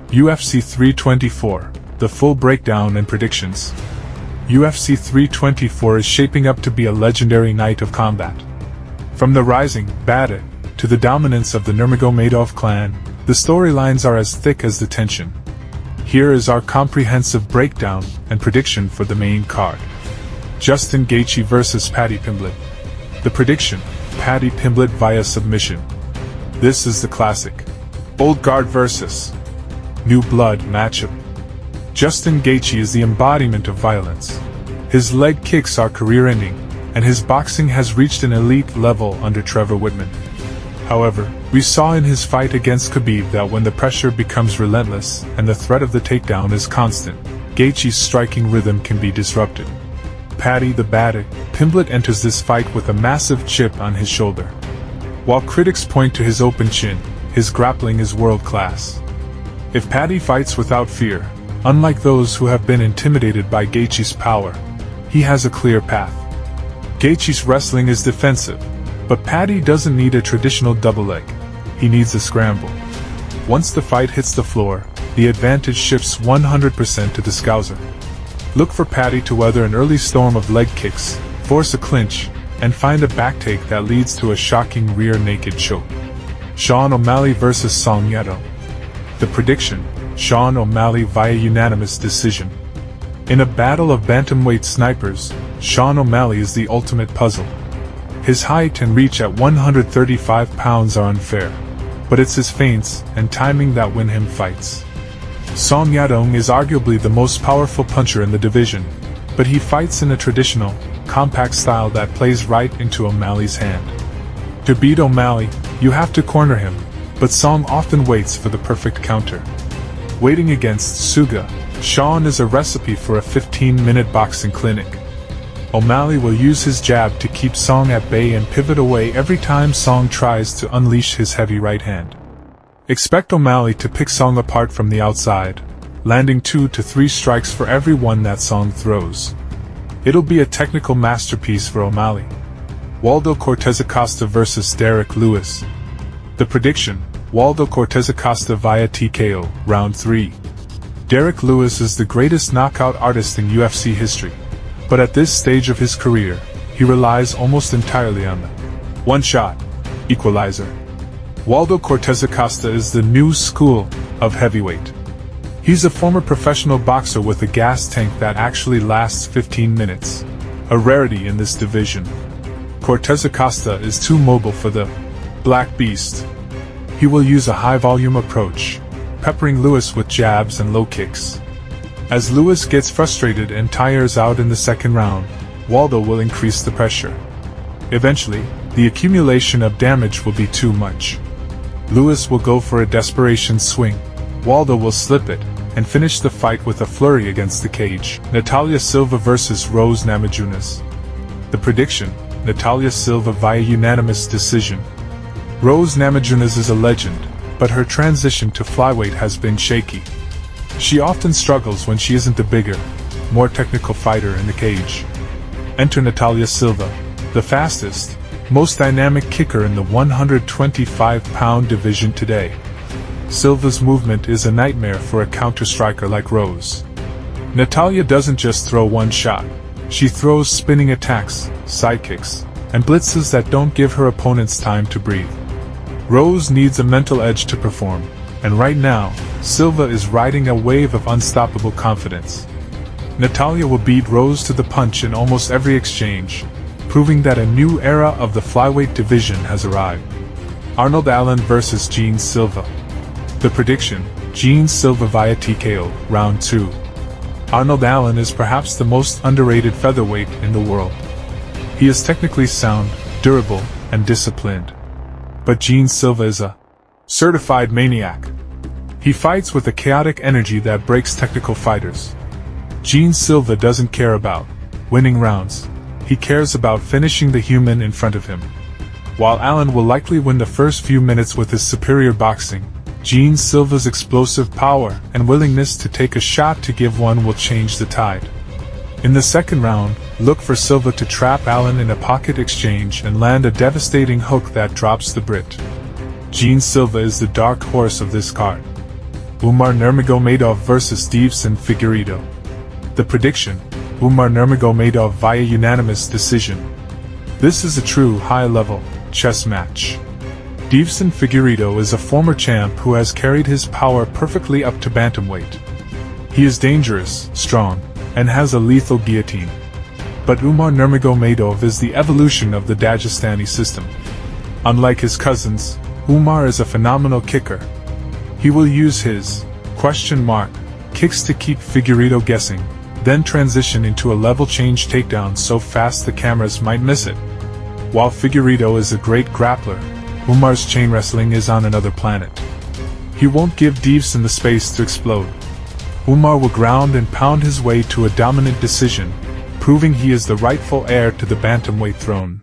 UFC 324, the full breakdown and predictions. UFC 324 is shaping up to be a legendary night of combat. From the rising Baddy to the dominance of the Nurmagomedov clan, the storylines are as thick as the tension. Here is our comprehensive breakdown and prediction for the main card. Justin Gaethje vs Paddy Pimblett. The prediction: Paddy Pimblett via submission. This is the classic old guard versus new blood matchup. Justin Gaethje is the embodiment of violence. His leg kicks are career-ending, and his boxing has reached an elite level under Trevor Whitman. However, we saw in his fight against Khabib that when the pressure becomes relentless and the threat of the takedown is constant, Gaethje's striking rhythm can be disrupted. Paddy the Baddy Pimblett enters this fight with a massive chip on his shoulder. While critics point to his open chin, his grappling is world-class. If Paddy fights without fear, unlike those who have been intimidated by Gaethje's power, he has a clear path. Gaethje's wrestling is defensive, but Paddy doesn't need a traditional double leg. He needs a scramble. Once the fight hits the floor, the advantage shifts 100% to the Scouser. Look for Paddy to weather an early storm of leg kicks, force a clinch, and find a backtake that leads to a shocking rear naked choke. Sean O'Malley vs Song Yadong. The prediction: Sean O'Malley via unanimous decision. In a battle of bantamweight snipers, Sean O'Malley is the ultimate puzzle. His height and reach at 135 pounds are unfair, but it's his feints and timing that win him fights. Song Yadong is arguably the most powerful puncher in the division, but he fights in a traditional, compact style that plays right into O'Malley's hand. To beat O'Malley, you have to corner him, but Song often waits for the perfect counter. Waiting against Suga, Sean is a recipe for a 15-minute boxing clinic. O'Malley will use his jab to keep Song at bay and pivot away every time Song tries to unleash his heavy right hand. Expect O'Malley to pick Song apart from the outside, landing 2 to 3 strikes for every one that Song throws. It'll be a technical masterpiece for O'Malley. Waldo Cortez Acosta vs Derek Lewis. The prediction: Waldo Cortez Acosta via TKO, round 3. Derek Lewis is the greatest knockout artist in UFC history, but at this stage of his career, he relies almost entirely on the one-shot equalizer. Waldo Cortez Acosta is the new school of heavyweight. He's a former professional boxer with a gas tank that actually lasts 15 minutes, a rarity in this division. Cortez Acosta is too mobile for the Black Beast. He will use a high-volume approach, peppering Lewis with jabs and low kicks. As Lewis gets frustrated and tires out in the second round, Waldo will increase the pressure. Eventually, the accumulation of damage will be too much. Lewis will go for a desperation swing. Waldo will slip it, and finish the fight with a flurry against the cage. Natalia Silva vs Rose Namajunas. The prediction: Natalia Silva via unanimous decision. Rose Namajunas is a legend, but her transition to flyweight has been shaky. She often struggles when she isn't the bigger, more technical fighter in the cage. Enter Natalia Silva, the fastest, most dynamic kicker in the 125-pound division today. Silva's movement is a nightmare for a counter-striker like Rose. Natalia doesn't just throw one shot, she throws spinning attacks, sidekicks, and blitzes that don't give her opponents time to breathe. Rose needs a mental edge to perform, and right now, Silva is riding a wave of unstoppable confidence. Natalia will beat Rose to the punch in almost every exchange, proving that a new era of the flyweight division has arrived. Arnold Allen vs Gene Silva. The prediction: Gene Silva via TKO, round 2. Arnold Allen is perhaps the most underrated featherweight in the world. He is technically sound, durable, and disciplined. But Gene Silva is a certified maniac. He fights with a chaotic energy that breaks technical fighters. Gene Silva doesn't care about winning rounds. He cares about finishing the human in front of him. While Allen will likely win the first few minutes with his superior boxing, Gene Silva's explosive power and willingness to take a shot to give one will change the tide. In the second round, look for Silva to trap Allen in a pocket exchange and land a devastating hook that drops the Brit. Gene Silva is the dark horse of this card. Umar Nurmagomedov vs Deiveson Figueiredo. The prediction: Umar Nurmagomedov via unanimous decision. This is a true high-level chess match. Deiveson Figueiredo is a former champ who has carried his power perfectly up to bantamweight. He is dangerous, strong, and has a lethal guillotine. But Umar Nurmagomedov is the evolution of the Dagestani system. Unlike his cousins, Umar is a phenomenal kicker. He will use his kicks to keep Figueiredo guessing, then transition into a level change takedown so fast the cameras might miss it. While Figueiredo is a great grappler, Umar's chain wrestling is on another planet. He won't give Deiveson the space to explode. Umar will ground and pound his way to a dominant decision, proving he is the rightful heir to the bantamweight throne.